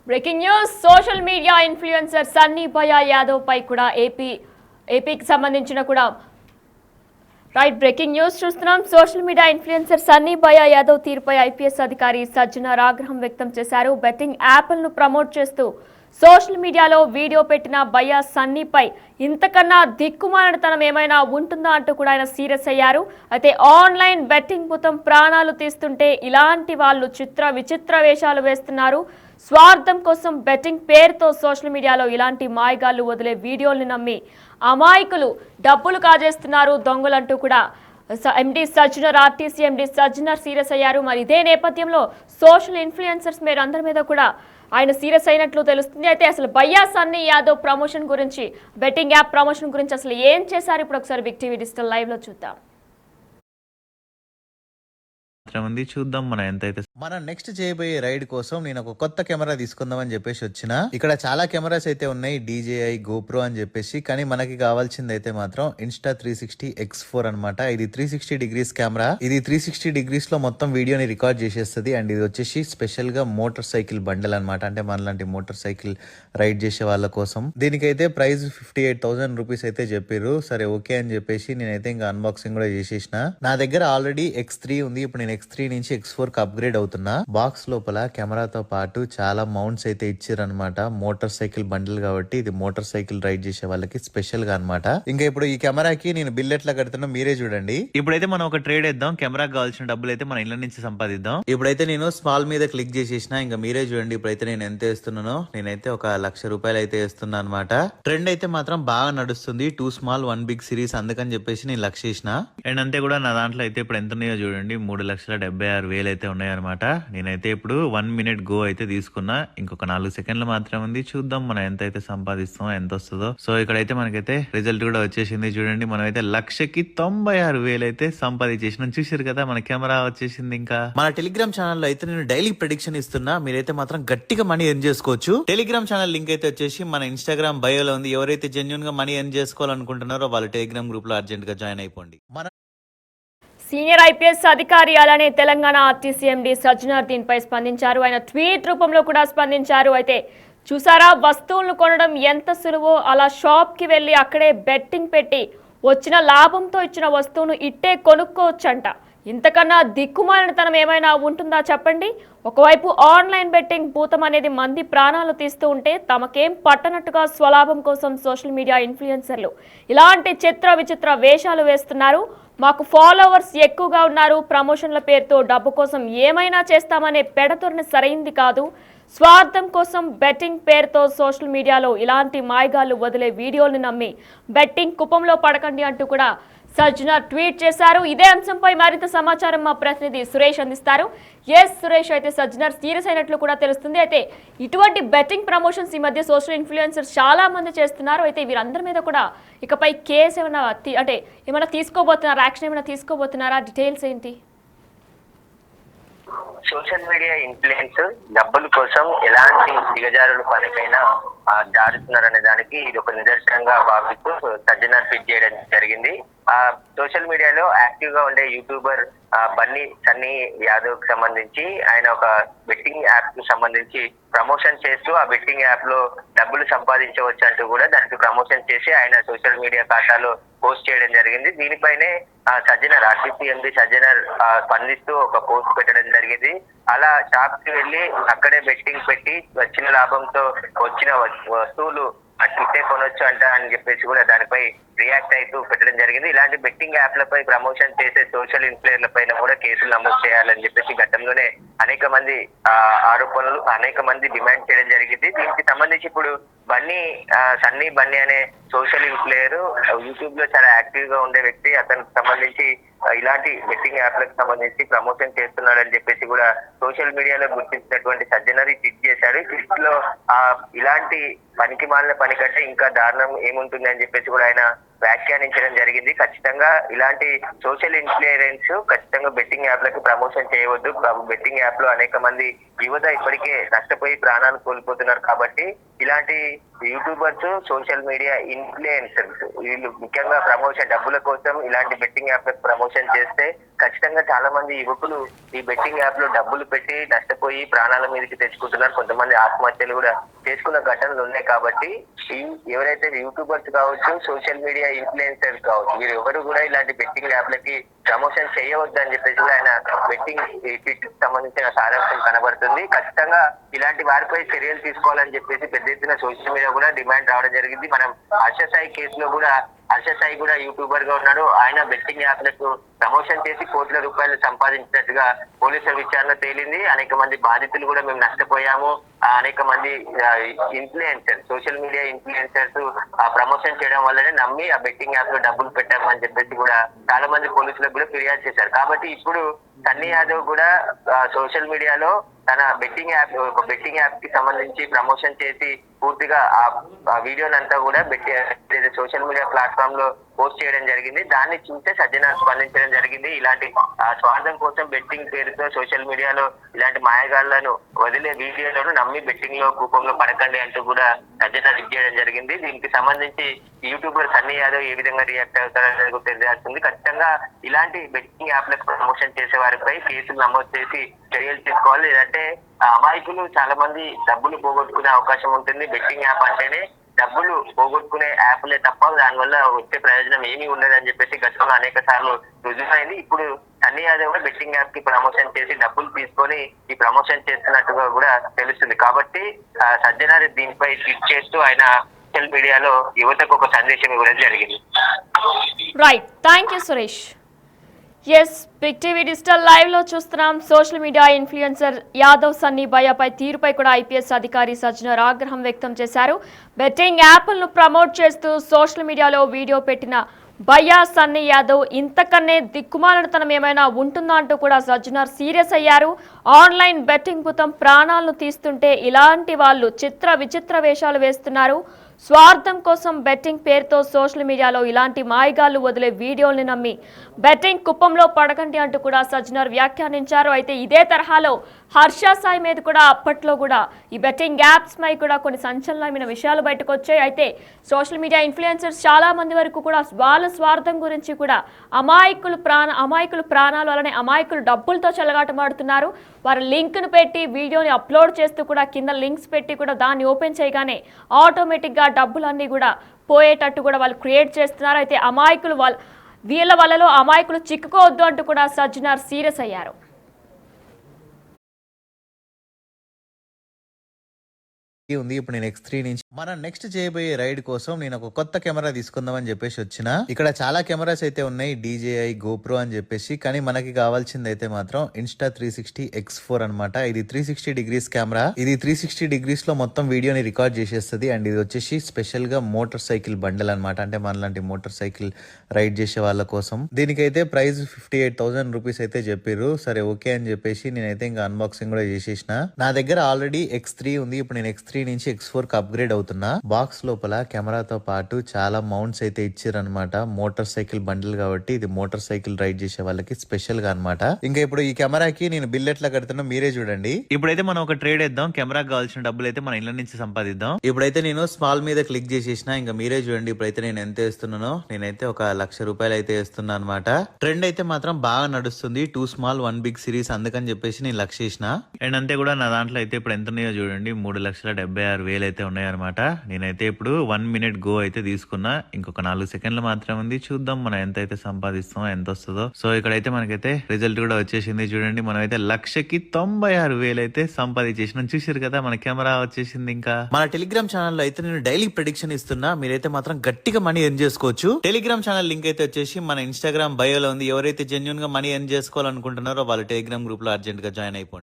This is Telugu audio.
Breaking news social media influencer Sunny భయ యాదవ్ పై కూడా ఏపీకి సంబంధించిన కూడా రైట్ బ్రేకింగ్ న్యూస్ చూస్తున్నాం. సోషల్ మీడియా ఇన్ఫ్లుయెన్సర్ సన్నీ భయ యాదవ్ తీరుపై ఐపీఎస్ అధికారి సజ్జనర్ ఆగ్రహం వ్యక్తం చేశారు. బెట్టింగ్ యాప్లను ప్రమోట్ చేస్తూ సోషల్ మీడియాలో వీడియో పెట్టిన భయ సన్నీపై ఇంతకన్నా దిక్కుమాలినతనం ఏమైనా ఉంటుందా అంటూ కూడా ఆయన సీరియస్ అయ్యారు. అయితే ఆన్లైన్ బెట్టింగ్ మొత్తం ప్రాణాలు తీస్తుంటే ఇలాంటి వాళ్ళు విచిత్ర వేషాలు వేస్తున్నారు. స్వార్థం కోసం బెట్టింగ్ పేరుతో సోషల్ మీడియాలో ఇలాంటి మాయగాళ్లు వదిలే వీడియోల్ని నమ్మి అమాయకులు డబ్బులు కాజేస్తున్నారు దొంగలంటూ కూడా MD Sajjanar RTC MD Sajjanar serious అయ్యారు. మరి ఇదే నేపథ్యంలో సోషల్ ఇన్ఫ్లుయెన్సర్స్ అందరి మీద కూడా ఆయన సీరియస్ అయినట్లు తెలుస్తుంది. అయితే అసలు భయ్యా సన్నీ యాదవ్ ప్రమోషన్ గురించి, బెట్టింగ్ యాప్ ప్రమోషన్ గురించి అసలు ఏం చేశారు ఇప్పుడు ఒకసారి బిగ్ టీవీ డిజిటల్ లైవ్ లో చూద్దాం. చూద్దాం మన నెక్స్ట్ చేయబోయే రైడ్ కోసం నేను ఒక కొత్త కెమెరా తీసుకుందామని చెప్పేసి వచ్చిన. ఇక్కడ చాలా కెమెరాస్ అయితే ఉన్నాయి, DJI GoPro అని చెప్పేసి. కానీ మనకి కావాల్సింది అయితే మాత్రం Insta360 X4 అనమాట. ఇది 360 డిగ్రీస్ కెమెరా. ఇది 360 డిగ్రీస్ లో మొత్తం వీడియోని రికార్డ్ చేసేస్తుంది. అండ్ ఇది వచ్చేసి స్పెషల్ గా మోటార్ సైకిల్ బండల్ అనమాట. అంటే మనలాంటి మోటార్ సైకిల్ రైడ్ చేసే వాళ్ళ కోసం. దీనికైతే ప్రైస్ 58,000 రూపీస్ అయితే చెప్పారు. సరే ఓకే అని చెప్పేసి నేనైతే ఇంకా అన్బాక్సింగ్ కూడా చేసేసిన. నా దగ్గర ఆల్రెడీ X3 ఉంది. ఇప్పుడు నేను X3 నుంచి X4 కి అప్గ్రేడ్ అవుతున్నా. బాక్స్ లోపల కెమెరాతో పాటు చాలా మౌంట్స్ అయితే ఇచ్చారనమాట. మోటార్ సైకిల్ బండిల్ కాబట్టి ఇది మోటార్ సైకిల్ రైడ్ చేసే వాళ్ళకి స్పెషల్ గా అనమాట. ఇంకా ఇప్పుడు ఈ కెమెరాకి నేను బిల్ ఎట్లా కడుతున్నా మీరే చూడండి. ఇప్పుడైతే మనం ఒక ట్రేడ్ వేద్దాం. కెమెరాకి కావాల్సిన డబ్బులు అయితే మన ఇళ్ళ నుంచి సంపాదిద్దాం. ఇప్పుడైతే నేను స్మాల్ మీద క్లిక్ చేసేసిన. ఇంకా మీరే చూడండి ఇప్పుడైతే నేను ఎంత వేస్తున్నానో. నేనైతే ఒక 1,00,000 రూపాయలు అయితే వేస్తున్నా అనమాట. ట్రెండ్ అయితే మాత్రం బాగా నడుస్తుంది. 2 స్మాల్ 1 బిగ్ సిరీస్, అందుకని చెప్పేసి నేను 1,00,000 వేసిన. అండ్ అంతే కూడా నా దాంట్లో అయితే ఇప్పుడు ఎంత ఉన్నాయో చూడండి, 3,76,000 అయితే ఉన్నాయన్నమాట. నేనైతే ఇప్పుడు 1 మినిట్ గో అయితే తీసుకున్నా. ఇంకొక 4 సెకండ్లు మాత్రం ఉంది. చూద్దాం మనం ఎంత అయితే సంపాదిస్తామో, ఎంత వస్తుందో. సో ఇక్కడైతే మనకైతే రిజల్ట్ కూడా వచ్చేసింది. చూడండి మనం అయితే 1,96,000 అయితే సంపాదించేసినాం. చూసారు కదా మన కెమెరా వచ్చేసింది. ఇంకా మన టెలిగ్రామ్ ఛానల్లో అయితే నేను డైలీ ప్రెడిక్షన్ ఇస్తున్నా. మీరైతే మాత్రం గట్టిగా మనీ ఎర్న్ చేసుకోవచ్చు. టెలిగ్రామ్ ఛానల్ లింక్ అయితే వచ్చేసి మన ఇన్స్టాగ్రామ్ బయోలో ఉంది. ఎవరైతే జెన్యున్ గా మనీ ఎర్న్ చేసుకోవాలనుకుంటున్నారో వాళ్ళు టెలిగ్రామ్ గ్రూప్ లో అర్జెంట్ గా జాయిన్ అయిపోండి. సీనియర్ ఐపీఎస్ అధికారి అలానే తెలంగాణ ఆర్టీసీ ఎండి సజ్జనర్ దీనిపై స్పందించారు. ఆయన ట్వీట్ రూపంలో కూడా స్పందించారు. అయితే చూసారా, వస్తువులను కొనడం ఎంత సులువో అలా షాప్కి వెళ్ళి అక్కడే బెట్టింగ్ పెట్టి వచ్చిన లాభంతో ఇచ్చిన వస్తువును ఇట్టే కొనుక్కోవచ్చంట. ఇంతకన్నా దిక్కుమాలినతనం ఏమైనా ఉంటుందా చెప్పండి. ఒకవైపు ఆన్లైన్ బెట్టింగ్ భూతం అనేది మంది ప్రాణాలు తీస్తూ ఉంటే తమకేం పట్టనట్టుగా స్వలాభం కోసం సోషల్ మీడియా ఇన్ఫ్లుయెన్సర్లు ఇలాంటి విచిత్ర వేషాలు వేస్తున్నారు. మాకు ఫాలోవర్స్ ఎక్కువగా ఉన్నారు, ప్రమోషన్ల పేరుతో డబ్బు కోసం ఏమైనా చేస్తామనే పెడతొరని సరైంది కాదు. స్వార్థం కోసం బెట్టింగ్ పేరుతో సోషల్ మీడియాలో ఇలాంటి మాయగాళ్లు వదిలే వీడియోలను నమ్మి బెట్టింగ్ కుప్పంలో పడకండి అంటూ కూడా సజ్జనర్ ట్వీట్ చేశారు. ఇదే అంశంపై మరింత సమాచారం మా ప్రతినిధి సురేష్ అందిస్తారు. సురేష్, అయితే సజ్జనర్ సీరియస్ అయినట్లు కూడా తెలుస్తుంది. అయితే ఇటువంటి బెట్టింగ్ ప్రమోషన్స్ ఈ మధ్య సోషల్ ఇన్ఫ్లుయెన్సర్స్ చాలా మంది చేస్తున్నారు. అయితే వీరందరి మీద కూడా ఇకపై కేసు ఏమైనా తీసుకోబోతున్నారా, యాక్షన్ ఏమైనా తీసుకోబోతున్నారా, డీటెయిల్స్ ఏంటి? సోషల్ మీడియా ఇన్ఫ్లుయెన్స్ డబ్బుల కోసం ఎలాంటి దిగజారుల పనికైనా జారుతున్నారనే దానికి ఇది ఒక నిదర్శనంగా భావిస్తూ సజ్జనర్ ట్వీట్ చేయడం జరిగింది. సోషల్ మీడియాలో యాక్టివ్ గా ఉండే యూట్యూబర్ సన్నీ యాదవ్ కి సంబంధించి ఆయన ఒక బెట్టింగ్ యాప్ కు సంబంధించి ప్రమోషన్ చేస్తూ ఆ బెట్టింగ్ యాప్ లో డబ్బులు సంపాదించవచ్చు అంటూ కూడా దానికి ప్రమోషన్ చేసి ఆయన సోషల్ మీడియా ఖాతాలో పోస్ట్ చేయడం జరిగింది. దీనిపైనే సజ్జనర్ ఆర్టీసీ ఎండి సజ్జనర్ స్పందిస్తూ ఒక పోస్ట్ పెట్టడం జరిగింది. అలా షాప్ కి వెళ్ళి అక్కడే బెట్టింగ్ పెట్టి వచ్చిన లాభంతో వచ్చిన వస్తువులు అట్టే కొనొచ్చు అంట అని చెప్పేసి కూడా దానిపై రియాక్ట్ అవుతూ పెట్టడం జరిగింది. ఇలాంటి బెట్టింగ్ యాప్లపై ప్రమోషన్ చేసే సోషల్ ఇన్ఫ్లుయెన్సర్ల పైన కూడా కేసులు నమోదు చేయాలని చెప్పేసి గతంలోనే అనేక మంది ఆరోపణలు అనేక మంది డిమాండ్ చేయడం జరిగింది. దీనికి సంబంధించి ఇప్పుడు సన్నీ బన్నీ అనే సోషల్ ఇన్ఫ్లుయెన్సర్ యూట్యూబ్ లో చాలా యాక్టివ్ గా ఉండే వ్యక్తి, అతనికి సంబంధించి ఇలాంటి బెట్టింగ్ యాప్లకు సంబంధించి ప్రమోషన్ చేస్తున్నాడని చెప్పేసి కూడా సోషల్ మీడియాలో గుర్తించినటువంటి సజ్జనర్ ట్వీట్ చేశాడు. ట్వీట్ లో ఇలాంటి పనికి మాలిన పని కంటే ఇంకా దారుణం ఏముంటుంది అని చెప్పేసి కూడా ఆయన వ్యాఖ్యానించడం జరిగింది. ఖచ్చితంగా ఇలాంటి సోషల్ ఇన్ఫ్లుయెన్స్ ఖచ్చితంగా బెట్టింగ్ యాప్లకి ప్రమోషన్ చేయవద్దు. బెట్టింగ్ యాప్ లో అనేక మంది యువత ఇప్పటికే నష్టపోయి ప్రాణాలు కోల్పోతున్నారు. కాబట్టి ఇలాంటి యూట్యూబర్స్, సోషల్ మీడియా ఇన్ఫ్లుయెన్సర్స్ వీళ్ళు ముఖ్యంగా ప్రమోషన్ డబ్బుల కోసం ఇలాంటి బెట్టింగ్ యాప్ ప్రమోషన్ చేస్తే ఖచ్చితంగా చాలా మంది యువకులు ఈ బెట్టింగ్ యాప్ లో డబ్బులు పెట్టి నష్టపోయి ప్రాణాల మీదకి తెచ్చుకుంటున్నారు. కొంతమంది ఆత్మహత్యలు కూడా చేసుకున్న ఘటనలు ఉన్నాయి. కాబట్టి ఎవరైతే యూట్యూబర్స్ కావచ్చు, సోషల్ మీడియా ఇన్ఫ్లుయెన్సర్స్ కావచ్చు, వీరు ఎవరు కూడా ఇలాంటి బెట్టింగ్ యాప్లకి ప్రమోషన్ చేయవద్దు అని చెప్పేసి ఆయన బెట్టింగ్ ఫిట్ సంబంధించిన సారాంశం కనబడుతుంది. ఖచ్చితంగా ఇలాంటి వారిపై చర్యలు తీసుకోవాలని చెప్పేసి పెద్ద ఎత్తున సోషల్ మీడియా కూడా డిమాండ్ రావడం జరిగింది. మనం హర్ష సాయి కేసులో కూడా హర్ష సాయి కూడా యూట్యూబర్ గా ఉన్నాడు. ఆయన బెట్టింగ్ యాప్లకు ప్రమోషన్ చేసి కోట్ల రూపాయలు సంపాదించినట్టుగా పోలీసుల విచారణ తేలింది. అనేక మంది బాధితులు కూడా మేము నష్టపోయాము. అనేక మంది influencers, social media influencers promotion చేయడం వల్లనే నమ్మి ఆ బెట్టింగ్ యాప్ లో డబ్బులు పెట్టామని చెప్పేసి కూడా చాలా మంది పోలీసులకు కూడా ఫిర్యాదు చేశారు. కాబట్టి ఇప్పుడు సన్నీ యాదవ్ కూడా సోషల్ మీడియాలో తన బెట్టింగ్ యాప్ కి సంబంధించి ప్రమోషన్ చేసి పూర్తిగా ఆ వీడియోనంతా కూడా సోషల్ మీడియా ప్లాట్ఫామ్ లో పోస్ట్ చేయడం జరిగింది. దాన్ని చూస్తే సజ్జనార్ స్పందించడం జరిగింది. ఇలాంటి స్వార్థం కోసం బెట్టింగ్ పేరుతో సోషల్ మీడియాలో ఇలాంటి మాయగాళ్లను వదిలే వీడియోలను నమ్మి బెట్టింగ్ లో కూపంలో పడకండి అంటూ కూడా సజ్జనార్ చేయడం జరిగింది. దీనికి సంబంధించి యూట్యూబర్ సన్నీ యాదవ్ ఏ విధంగా రియాక్ట్ అవుతారో తెలియాల్సింది. ఖచ్చితంగా ఇలాంటి బెట్టింగ్ యాప్లకు ప్రమోషన్ చేసే వారిపై కేసులు నమోదు చేసి చర్యలు తీసుకోవాలి. లేదంటే అమాయకులు చాలా మంది డబ్బులు పోగొట్టుకునే అవకాశం ఉంటుంది. బెట్టింగ్ యాప్ అంటేనే డబ్బులు పోగొట్టుకునే యాప్లే తప్ప దానివల్ల వచ్చే ప్రయోజనం ఏమీ ఉండదని చెప్పేసి గతంలో అనేక సార్లు రుజువైంది. ఇప్పుడు సన్నీ యాదవ్ కూడా బెట్టింగ్ యాప్ కి ప్రమోషన్ చేసి డబ్బులు తీసుకొని ఈ ప్రమోషన్ చేస్తున్నట్టుగా కూడా తెలుస్తుంది. కాబట్టి సజ్జనార్ దీనిపై ట్వీట్ చేస్తూ ఆయన సోషల్ మీడియాలో యువతకు ఒక సందేశం ఇవ్వడం జరిగింది. Right, thank you Suresh. Yes, big TV digital live లో చూస్తున్నాం. Social media influencer Yadav Sunny భయ్యపై తీరుపై కూడా ఐపీఎస్ అధికారి సజ్జనార్ ఆగ్రహం వ్యక్తం చేశారు. బెట్టింగ్ యాప్లను ప్రమోట్ చేస్తూ సోషల్ మీడియాలో వీడియో పెట్టిన భయ్యా సన్నీ యాదవ్ ఇంతకన్నే దిక్కుమాలతనం ఏమైనా ఉంటుందా అంటూ కూడా సజ్జనార్ సీరియస్ అయ్యారు. ఆన్లైన్ బెట్టింగ్ భూతం ప్రాణాలను తీస్తుంటే ఇలాంటి వాళ్ళు విచిత్ర వేషాలు వేస్తున్నారు. స్వార్థం కోసం బెట్టింగ్ పేరుతో సోషల్ మీడియాలో ఇలాంటి మాయగాళ్లు వదిలే వీడియోల్ని నమ్మి బెట్టింగ్ కుప్పంలో పడకండి అంటూ కూడా సజ్జనార్ వ్యాఖ్యానించారు. అయితే ఇదే తరహాలో హర్ష సాయి మీద కూడా అప్పట్లో కూడా ఈ బెట్టింగ్ యాప్స్ పై కూడా కొన్ని సంచలనమైన విషయాలు బయటకు వచ్చాయి. అయితే సోషల్ మీడియా ఇన్ఫ్లుయెన్సర్స్ చాలా మంది వరకు కూడా వాళ్ళ స్వార్థం గురించి కూడా అమాయకులు ప్రాణాలు అలానే అమాయకులు డబ్బులతో చెలగాటమాడుతున్నారు. వారి లింక్ను పెట్టి వీడియోని అప్లోడ్ చేస్తూ కూడా కింద లింక్స్ పెట్టి కూడా దాన్ని ఓపెన్ చేయగానే ఆటోమేటిక్గా డబ్బులన్నీ కూడా పోయేటట్టు కూడా వాళ్ళు క్రియేట్ చేస్తున్నారు. అయితే వీళ్ళ వలలో అమాయకులు చిక్కుకోవద్దు అంటూ కూడా సజ్జనార్ సీరియస్ అయ్యారు. ఉంది. ఇప్పుడు నేను X3 నుంచి మనం నెక్స్ట్ చేయబోయే రైడ్ కోసం నేను ఒక కొత్త కెమెరా తీసుకుందాం అని చెప్పేసి వచ్చిన. ఇక్కడ చాలా కెమెరాస్ అయితే ఉన్నాయి, DJI, GoPro అని చెప్పేసి. కానీ మనకి కావాల్సింది అయితే మాత్రం Insta360 X4 అన్నమాట. ఇది 360 డిగ్రీస్ కెమెరా. ఇది 360 డిగ్రీస్ లో మొత్తం వీడియోని రికార్డ్ చేసేస్తుంది. అండ్ ఇది వచ్చేసి స్పెషల్ గా మోటార్ సైకిల్ బండల్ అనమాట. అంటే మనలాంటి మోటార్ సైకిల్ రైడ్ చేసే వాళ్ళ కోసం. దీనికైతే ప్రైస్ 58,000 రూపీస్ అయితే చెప్పారు. సరే ఓకే అని చెప్పేసి నేనైతే ఇంకా అన్బాక్సింగ్ కూడా చేసేసిన. నా దగ్గర ఆల్రెడీ X3 ఉంది. ఇప్పుడు నేను X3 నుంచి X4 కి అప్గ్రేడ్ అవుతున్నా. బాక్స్ లోపల కెమెరాతో పాటు చాలా మౌంట్స్ అయితే ఇచ్చారనమాట. మోటార్ సైకిల్ బండిల్ కాబట్టి ఇది మోటార్ సైకిల్ రైడ్ చేసే వాళ్ళకి స్పెషల్ గా అనమాట. ఇంకా ఇప్పుడు ఈ కెమెరాకి నేను బిల్ ఎట్లా కడుతున్నా మీరే చూడండి. ఇప్పుడైతే మనం ఒక ట్రేడ్ వేద్దాం. కెమెరాకి కావాల్సిన డబ్బులు అయితే మన ఇళ్ళ నుంచి సంపాదిద్దాం. ఇప్పుడైతే నేను స్మాల్ మీద క్లిక్ చేసేసిన. ఇంకా మీరే చూడండి ఇప్పుడైతే నేను ఎంత వేస్తున్నానో. నేనైతే ఒక 1,00,000 రూపాయలు అయితే వేస్తున్నా అనమాట. ట్రెండ్ అయితే మాత్రం బాగా నడుస్తుంది. 2 స్మాల్ 1 బిగ్ సిరీస్. అందుకని చెప్పేసి నేను 1,00,000 వేసిన. అండ్ అంతే కూడా నా దాంట్లో అయితే ఇప్పుడు ఎంత ఉన్నాయో చూడండి. 3,76,000 అయితే ఉన్నాయన్నమాట. నేనైతే ఇప్పుడు 1 మినిట్ గో అయితే తీసుకున్నా. ఇంకొక 4 సెకండ్లు మాత్రం ఉంది. చూద్దాం మనం ఎంత అయితే సంపాదిస్తామో, ఎంత వస్తుందో. సో ఇక్కడైతే మనకైతే రిజల్ట్ కూడా వచ్చేసింది. చూడండి మనం అయితే 1,96,000 అయితే సంపాదించేసినాం. చూసారు కదా మన కెమెరా వచ్చేసింది. ఇంకా మన టెలిగ్రామ్ ఛానల్ లో అయితే నేను డైలీ ప్రెడిక్షన్ ఇస్తున్నా. మీరైతే మాత్రం గట్టిగా మనీ ఎర్న్ చేసుకోవచ్చు. టెలిగ్రామ్ ఛానల్ లింక్ అయితే వచ్చేసి మన ఇన్స్టాగ్రామ్ బయోలో ఉంది. ఎవరైతే జెన్యూన్ గా మనీ ఎర్న్ చేసుకోవాలనుకుంటున్నారో వాళ్ళు టెలిగ్రామ్ గ్రూప్ లో అర్జెంట్ గా జాయిన్ అయిపోండి.